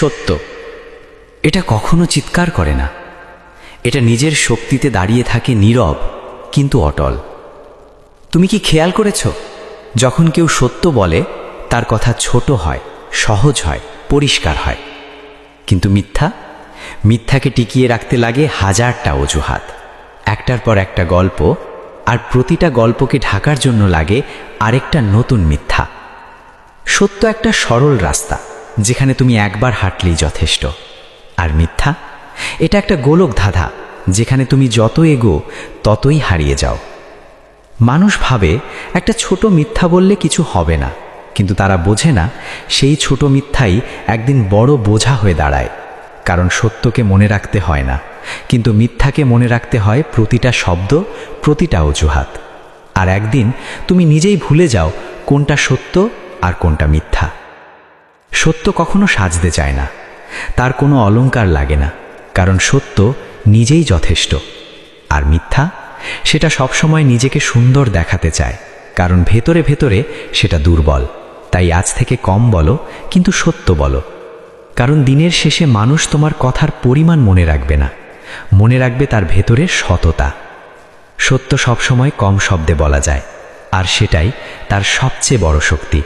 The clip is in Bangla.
সত্য এটা কখনো চিৎকার করে না। এটা নিজের শক্তিতে দাঁড়িয়ে থাকে, নীরব কিন্তু অটল। তুমি কি খেয়াল করেছ, যখন কেউ সত্য বলে তার কথা ছোট হয়, সহজ হয়, পরিষ্কার হয়। কিন্তু মিথ্যাকে টিকিয়ে রাখতে লাগে হাজারটা অজুহাত, একটার পর একটা গল্প, আর প্রতিটা গল্পকে ঢাকার জন্য লাগে আরেকটা নতুন মিথ্যা। সত্য একটা সরল রাস্তা, যেখানে তুমি একবার হাঁটলেই যথেষ্ট। আর মিথ্যা এটা একটা গোলক ধাঁধা, যেখানে তুমি যত এগো ততই হারিয়ে যাও। মানুষ ভাবে একটা ছোট মিথ্যা বললে কিছু হবে না, কিন্তু তারা বোঝে না সেই ছোট মিথ্যাই একদিন বড় বোঝা হয়ে দাঁড়ায়। কারণ সত্যকে মনে রাখতে হয় না, কিন্তু মিথ্যাকে মনে রাখতে হয় প্রতিটা শব্দ, প্রতিটা অজুহাত। আর একদিন তুমি নিজেই ভুলে যাও কোনটা সত্য আর কোনটা মিথ্যা। সত্য কখনো সাজতে চায় না, তার কোনো অলংকার লাগে না, কারণ সত্য নিজেই যথেষ্ট। আর মিথ্যা সেটা সবসময় নিজেকে সুন্দর দেখাতে চায়, কারণ ভেতরে ভেতরে সেটা দুর্বল। তাই আজ থেকে কম বলো, কিন্তু সত্য বলো। কারণ দিনের শেষে মানুষ তোমার কথার পরিমাণ মনে রাখবে না, মনে রাখবে তার ভেতরের সততা। সত্য সবসময় কম শব্দে বলা যায়, আর সেটাই তার সবচেয়ে বড় শক্তি।